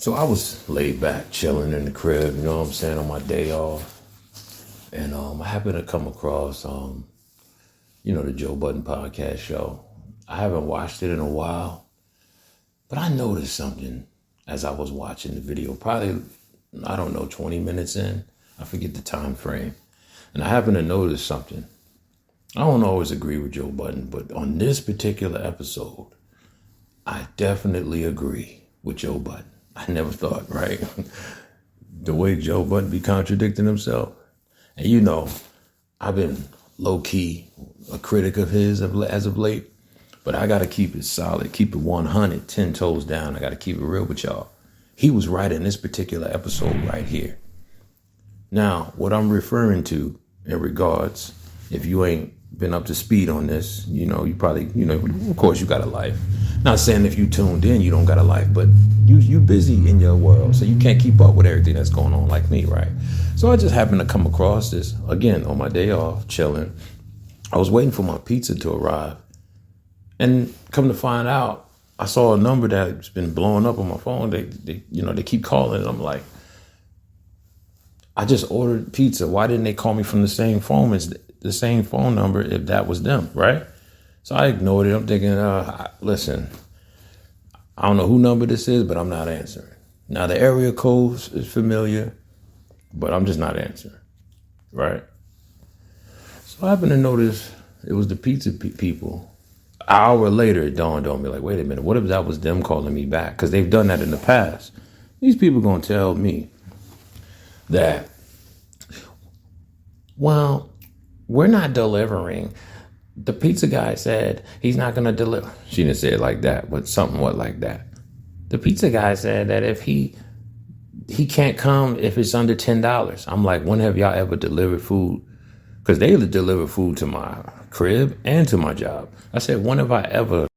So I was laid back, chilling in the crib, you know what I'm saying, on my day off. And I happened to come across, the Joe Budden podcast show. I haven't watched it in a while, but I noticed something as I was watching the video, probably, I don't know, 20 minutes in. I forget the time frame. And I happened to notice something. I don't always agree with Joe Budden, but on this particular episode, I definitely agree with Joe Budden. I never thought, right? The way Joe Budden be contradicting himself. And I've been low-key a critic of his as of late, but I got to keep it solid, keep it 100, 10 toes down. I got to keep it real with y'all. He was right in this particular episode right here. Now, what I'm referring to in regards, if you ain't been up to speed on this, you probably, of course you got a life. Not saying if you tuned in, you don't got a life, but you busy in your world, so you can't keep up with everything that's going on like me, right? So I just happened to come across this, again, on my day off, chilling. I was waiting for my pizza to arrive. And come to find out, I saw a number that's been blowing up on my phone. They keep calling, and I'm like, I just ordered pizza. Why didn't they call me from the same phone as the same phone number if that was them, right? So I ignored it. I'm thinking, listen, I don't know who number this is, but I'm not answering. Now, the area code is familiar, but I'm just not answering, right? So I happened to notice it was the pizza people. An hour later, it dawned on me, like, wait a minute, what if that was them calling me back? Because they've done that in the past. These people going to tell me that, well, we're not delivering. The pizza guy said he's not going to deliver. She didn't say it like that, but something like that. The pizza guy said that if he can't come if it's under $10. I'm like, when have y'all ever delivered food? Because they deliver food to my crib and to my job. I said, when have I ever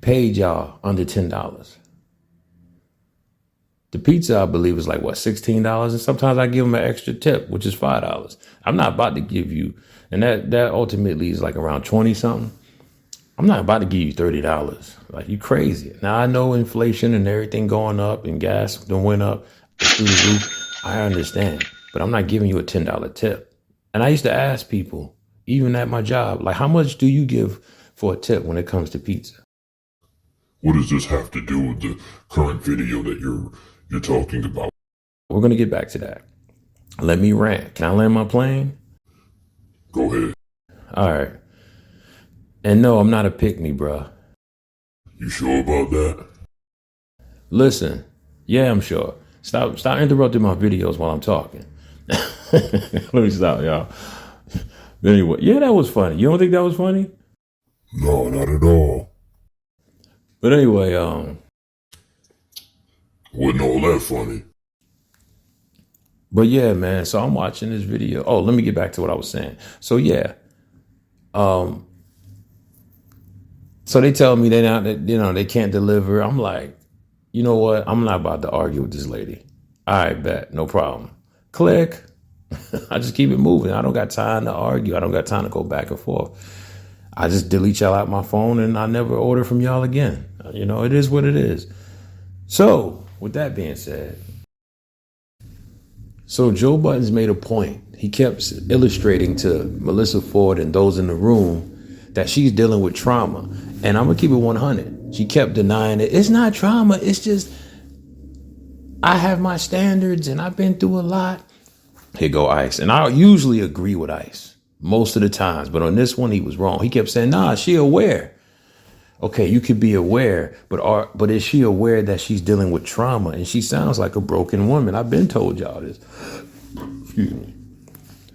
paid y'all under $10? The pizza, I believe, is like, $16? And sometimes I give them an extra tip, which is $5. I'm not about to give you, and that ultimately is like around 20 something. I'm not about to give you $30. Like, you crazy. Now, I know inflation and everything going up and gas done went up through the roof. I understand, but I'm not giving you a $10 tip. And I used to ask people, even at my job, like, how much do you give for a tip when it comes to pizza? What does this have to do with the current video that you're talking about? We're going to get back to that. Let me rant. Can I land my plane? Go ahead. All right. And no, I'm not a pick-me, bro. You sure about that? Listen. Yeah, I'm sure. Stop interrupting my videos while I'm talking. Let me stop, y'all. Anyway, yeah, that was funny. You don't think that was funny? No, not at all. But anyway, wasn't all that funny. But yeah, man, so I'm watching this video. Oh, let me get back to what I was saying. So yeah. So they tell me they can't deliver. I'm like, you know what? I'm not about to argue with this lady. All right, bet, no problem. Click. I just keep it moving. I don't got time to argue. I don't got time to go back and forth. I just delete y'all out my phone and I never order from y'all again. It is what it is. So with that being said, so Joe Budden's made a point. He kept illustrating to Melyssa Ford and those in the room that she's dealing with trauma. And I'm going to keep it 100. She kept denying it. It's not trauma. It's just, I have my standards and I've been through a lot. Here go Ice. And I usually agree with Ice most of the times. But on this one, he was wrong. He kept saying, nah, she aware. Okay, you could be aware, but is she aware that she's dealing with trauma? And she sounds like a broken woman. I've been told y'all this. Excuse me.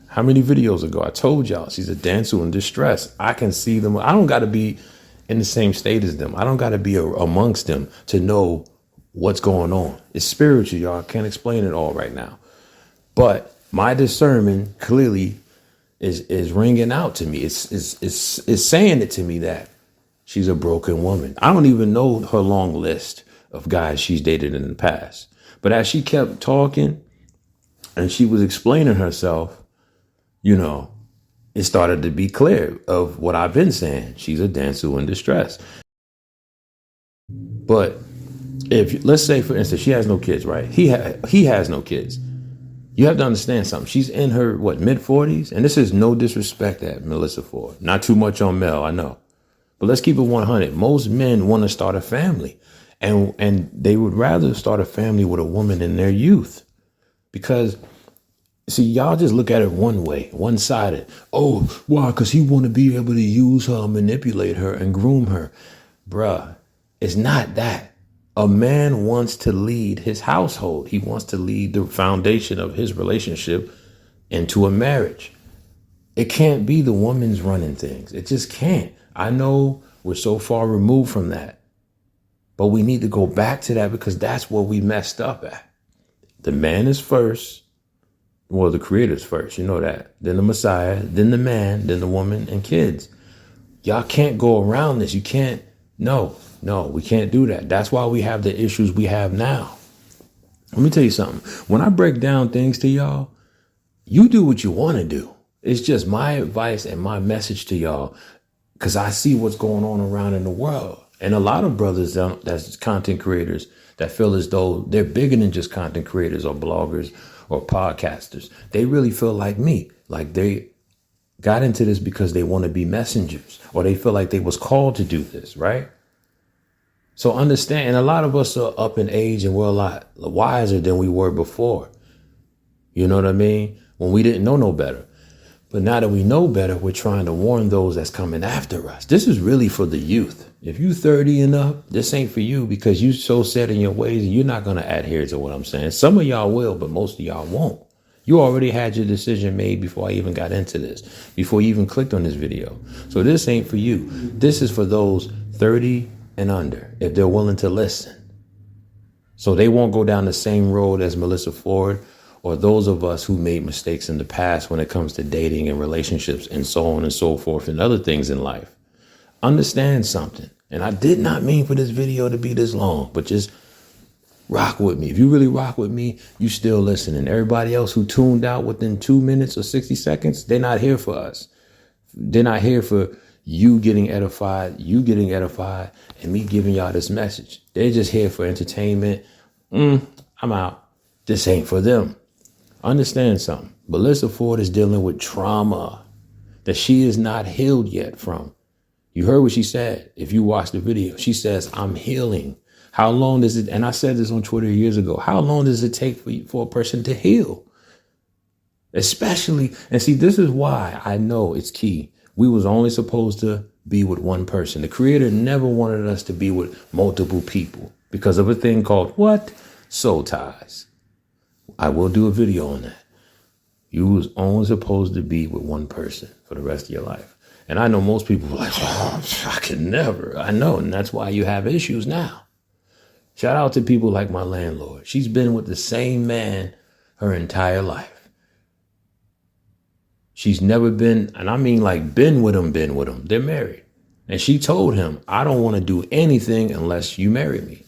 How many videos ago I told y'all she's a dancer in distress? I can see them. I don't got to be in the same state as them. I don't got to be amongst them to know what's going on. It's spiritual, y'all. I can't explain it all right now. But my discernment clearly is ringing out to me. It's saying it to me that she's a broken woman. I don't even know her long list of guys she's dated in the past. But as she kept talking and she was explaining herself, it started to be clear of what I've been saying. She's a dancer in distress. But if let's say, for instance, she has no kids, right? He has no kids. You have to understand something. She's in her mid-40s, and this is no disrespect at Melyssa Ford. Not too much on Mel, I know, but let's keep it 100. Most men want to start a family, and they would rather start a family with a woman in their youth, because see, y'all just look at it one way, one-sided. Oh, why? Because he want to be able to use her, manipulate her, and groom her, bruh. It's not that. A man wants to lead his household. He wants to lead the foundation of his relationship into a marriage. It can't be the woman's running things. It just can't. I know we're so far removed from that, but we need to go back to that, because that's where we messed up at. The man is first. Well, the creator's first. You know that. Then the Messiah, then the man, then the woman and kids. Y'all can't go around this. You can't. No, we can't do that. That's why we have the issues we have now. Let me tell you something. When I break down things to y'all, you do what you want to do. It's just my advice and my message to y'all, because I see what's going on around in the world. And a lot of brothers that's content creators that feel as though they're bigger than just content creators or bloggers or podcasters. They really feel like me, like they got into this because they want to be messengers, or they feel like they was called to do this, right? So understand, and a lot of us are up in age and we're a lot wiser than we were before. You know what I mean? When we didn't know no better. But now that we know better, we're trying to warn those that's coming after us. This is really for the youth. If you 30 and up, this ain't for you, because you so set in your ways and you're not going to adhere to what I'm saying. Some of y'all will, but most of y'all won't. You already had your decision made before I even got into this, before you even clicked on this video. So this ain't for you. This is for those 30 and under, if they're willing to listen. So they won't go down the same road as Melyssa Ford, or those of us who made mistakes in the past when it comes to dating and relationships and so on and so forth and other things in life. Understand something. And I did not mean for this video to be this long, but just rock with me. If you really rock with me, you still listening. Everybody else who tuned out within 2 minutes or 60 seconds, they're not here for us. They're not here for you getting edified, and me giving y'all this message. They're just here for entertainment. I'm out. This ain't for them. Understand something. Melyssa Ford is dealing with trauma that she is not healed yet from. You heard what she said. If you watch the video, she says, I'm healing. How long does it, and I said this on Twitter years ago, how long does it take for a person to heal? Especially, and see, this is why I know it's key. We was only supposed to be with one person. The creator never wanted us to be with multiple people because of a thing called what? Soul ties. I will do a video on that. You was only supposed to be with one person for the rest of your life. And I know most people are like, oh, I can never. I know. And that's why you have issues now. Shout out to people like my landlord. She's been with the same man her entire life. She's never been, and I mean like been with him. They're married. And she told him, I don't want to do anything unless you marry me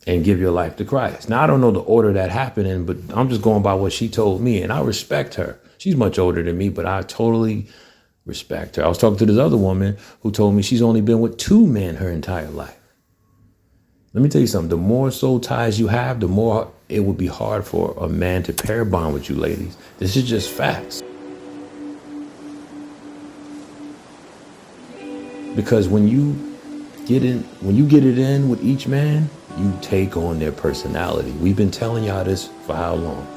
and give your life to Christ. Now, I don't know the order that happened in, but I'm just going by what she told me, and I respect her. She's much older than me, but I totally respect her. I was talking to this other woman who told me she's only been with 2 men her entire life. Let me tell you something. The more soul ties you have, the more it would be hard for a man to pair bond with you, ladies. This is just facts. Because when you get it in with each man, you take on their personality. We've been telling y'all this for how long?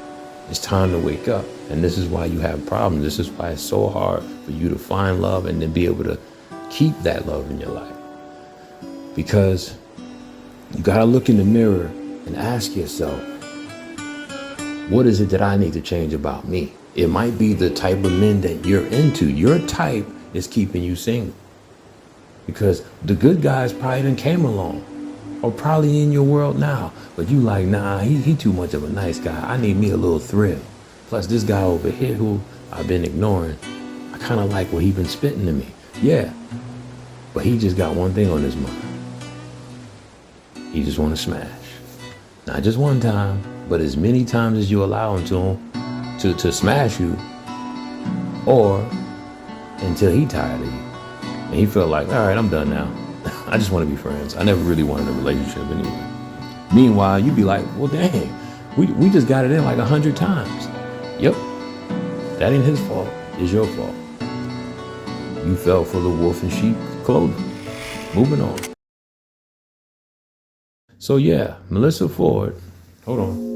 It's time to wake up. And this is why you have problems. This is why it's so hard for you to find love and then be able to keep that love in your life. Because you got to look in the mirror and ask yourself, what is it that I need to change about me? It might be the type of men that you're into. Your type is keeping you single. Because the good guys probably done came along or probably in your world now. But you like, nah, he too much of a nice guy. I need me a little thrill. Plus this guy over here who I've been ignoring, I kind of like what he been spitting to me. Yeah, but he just got one thing on his mind. He just want to smash. Not just one time, but as many times as you allow him to smash you, or until he tired of you. And he felt like, all right, I'm done now. I just want to be friends. I never really wanted a relationship anyway. Meanwhile, you'd be like, well, dang, we just got it in like 100 times. Yep. That ain't his fault. It's your fault. You fell for the wolf in sheep clothing. Moving on. So yeah, Melyssa Ford. Hold on.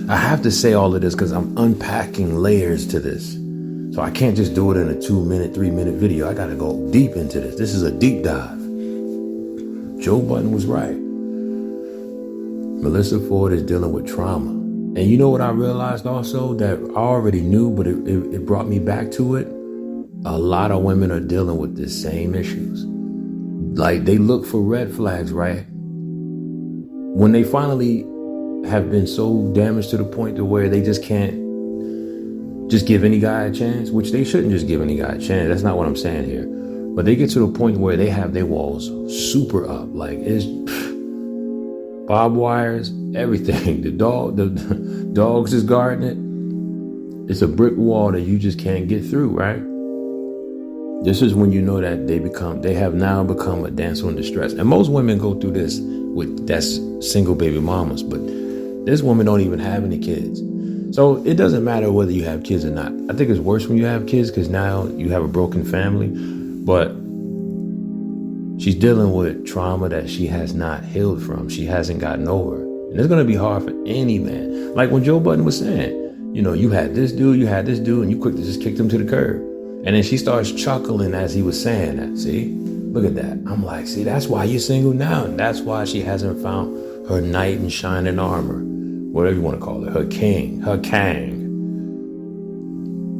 I have to say all of this because I'm unpacking layers to this. So I can't just do it in a 2-minute, 3-minute video. I got to go deep into this. This is a deep dive. Joe Budden was right. Melyssa Ford is dealing with trauma. And you know what I realized also that I already knew, but it brought me back to it? A lot of women are dealing with the same issues. Like they look for red flags, right? When they finally have been so damaged to the point to where they just can't just give any guy a chance, which they shouldn't just give any guy a chance. That's not what I'm saying here. But they get to the point where they have their walls super up. Like it's barbed wires, everything. The dogs is guarding it. It's a brick wall that you just can't get through, right? This is when you know that they have now become a damsel in distress. And most women go through this that's single baby mamas, but this woman don't even have any kids. So it doesn't matter whether you have kids or not. I think it's worse when you have kids because now you have a broken family, but she's dealing with trauma that she has not healed from. She hasn't gotten over. And it's going to be hard for any man. Like when Joe Budden was saying, you know, you had this dude, and you quick to just kicked him to the curb. And then she starts chuckling as he was saying that. See, look at that. I'm like, see, that's why you're single now. And that's why she hasn't found her knight in shining armor, whatever you want to call it, her king, her kang.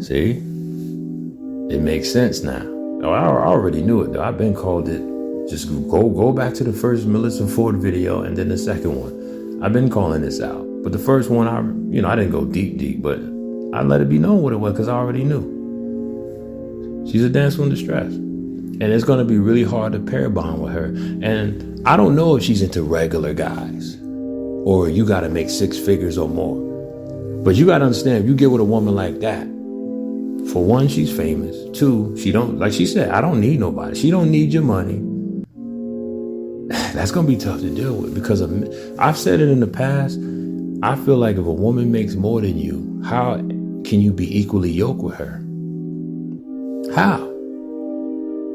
See, it makes sense now. Oh, I already knew it though. I've been called it. Just go back to the first Melyssa Ford video and then the second one. I've been calling this out. But the first one, I didn't go deep, but I let it be known what it was because I already knew. She's a damsel in distress. And it's going to be really hard to pair bond with her. And I don't know if she's into regular guys or you got to make 6 figures or more. But you got to understand, if you get with a woman like that, for one, she's famous. 2, she don't, like she said, I don't need nobody. She don't need your money. That's going to be tough to deal with because I've said it in the past. I feel like if a woman makes more than you, how can you be equally yoked with her? How?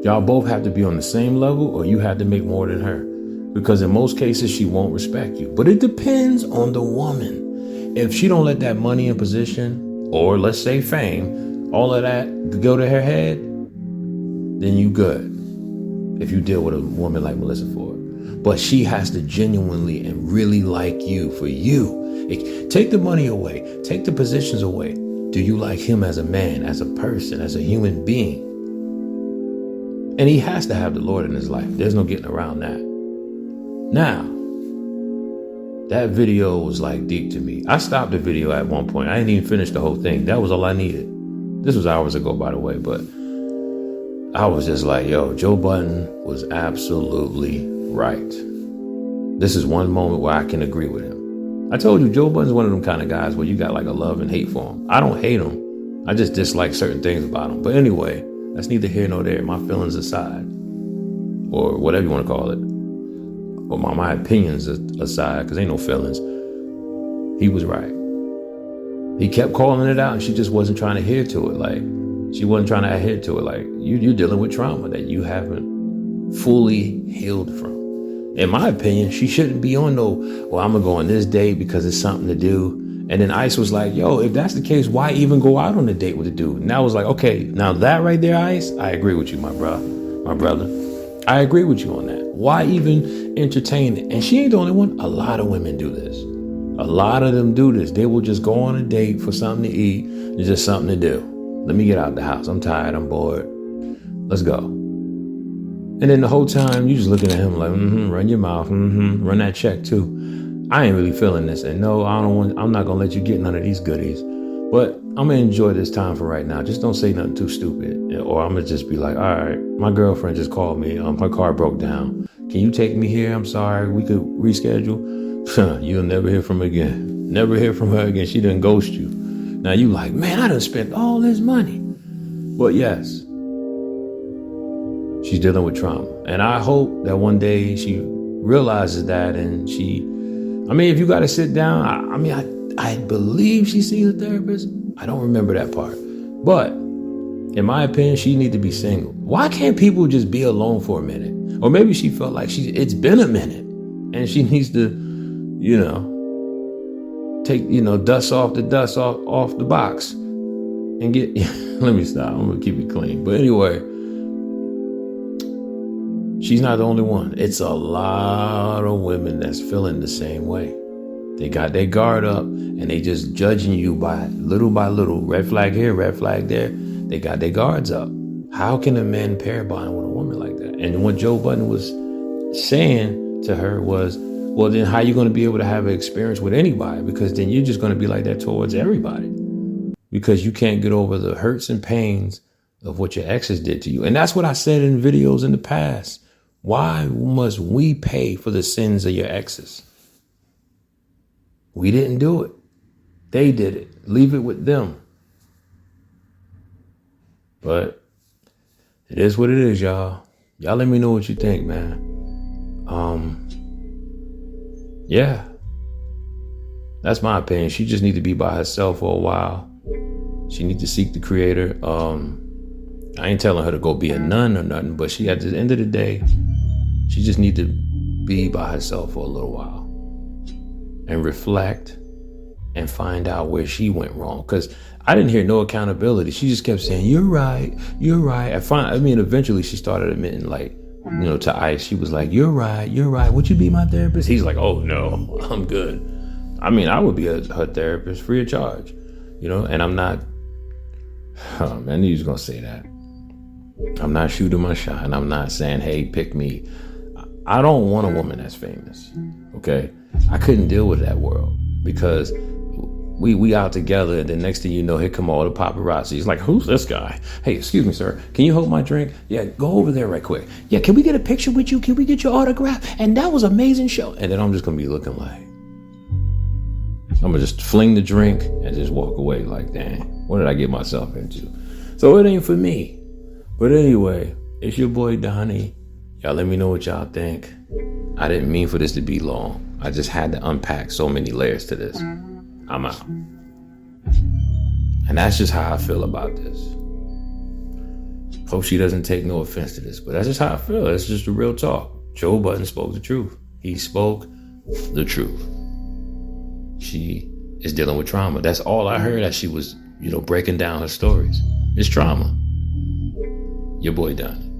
Y'all both have to be on the same level or you have to make more than her. Because in most cases, she won't respect you. But it depends on the woman. If she don't let that money and position, or let's say fame, all of that go to her head, then you good. If you deal with a woman like Melyssa Ford. But she has to genuinely and really like you for you. Take the money away. Take the positions away. Do you like him as a man, as a person, as a human being? And he has to have the Lord in his life. There's no getting around that. Now, that video was like deep to me. I stopped the video at one point. I didn't even finish the whole thing. That was all I needed. This was hours ago, by the way, but I was just like, yo, Joe Budden was absolutely right. This is one moment where I can agree with him. I told you, Joe Budden's one of them kind of guys where you got like a love and hate for him. I don't hate him. I just dislike certain things about him. But anyway, that's neither here nor there. My feelings aside, or whatever you want to call it, or my opinions aside, because ain't no feelings. He was right. He kept calling it out, and she just wasn't trying to adhere to it. Like she wasn't trying to adhere to it. Like you're dealing with trauma that you haven't fully healed from. In my opinion, she shouldn't be on well, I'm going to go on this date because it's something to do. And then Ice was like, yo, if that's the case, why even go out on a date with a dude? And I was like, okay, now that right there, Ice, I agree with you, my brother. I agree with you on that. Why even entertain it? And she ain't the only one. A lot of women do this. A lot of them do this. They will just go on a date for something to eat and just something to do. Let me get out the house. I'm tired. I'm bored. Let's go. And then the whole time you just looking at him like, run your mouth, run that check too. I ain't really feeling this. And no, I'm not gonna let you get none of these goodies. But I'm gonna enjoy this time for right now. Just don't say nothing too stupid. Or I'm gonna just be like, all right, my girlfriend just called me. Her car broke down. Can you take me here? I'm sorry. We could reschedule. You'll never hear from her again. Never hear from her again. She done ghost you. Now you like, man, I done spent all this money. But yes, she's dealing with trauma. And I hope that one day she realizes that, and if you got to sit down, I believe she sees a therapist. I don't remember that part. But in my opinion, she needs to be single. Why can't people just be alone for a minute? Or maybe she felt like it's been a minute and she needs to, take, dust off the box and get, let me stop. I'm going to keep it clean. But anyway, she's not the only one. It's a lot of women that's feeling the same way. They got their guard up and they just judging you by little, red flag here, red flag there. They got their guards up. How can a man pair bond with a woman like that? And what Joe Budden was saying to her was, well, then how are you going to be able to have an experience with anybody? Because then you're just going to be like that towards everybody. Because you can't get over the hurts and pains of what your exes did to you. And that's what I said in videos in the past. Why must we pay for the sins of your exes? We didn't do it. They did it. Leave it with them. But it is what it is, y'all. Y'all let me know what you think, man. Yeah. That's my opinion. She just need to be by herself for a while. She need to seek the creator. I ain't telling her to go be a nun or nothing, but she, at the end of the day, she just need to be by herself for a little while and reflect and find out where she went wrong. Because I didn't hear no accountability. She just kept saying, you're right. Eventually she started admitting, to Ice. She was like, you're right. Would you be my therapist? He's like, oh, no, I'm good. I would be her therapist free of charge, and I'm not, I knew he was going to say that. I'm not shooting my shot, and I'm not saying, hey, pick me. I don't want a woman that's famous, okay? I couldn't deal with that world because we out together, and then next thing you know, here come all the paparazzi. He's like, who's this guy? Hey, excuse me, sir. Can you hold my drink? Yeah, go over there right quick. Yeah, can we get a picture with you? Can we get your autograph? And that was an amazing show. And then I'm just going to be looking like, I'm going to just fling the drink and just walk away like, dang, what did I get myself into? So it ain't for me. But anyway, it's your boy Donnie. Y'all let me know what y'all think. I didn't mean for this to be long. I just had to unpack so many layers to this. I'm out. And that's just how I feel about this. Hope she doesn't take no offense to this, but that's just how I feel. It's just the real talk. Joe Budden spoke the truth. He spoke the truth. She is dealing with trauma. That's all I heard as she was, breaking down her stories. It's trauma. Your boy Donnie.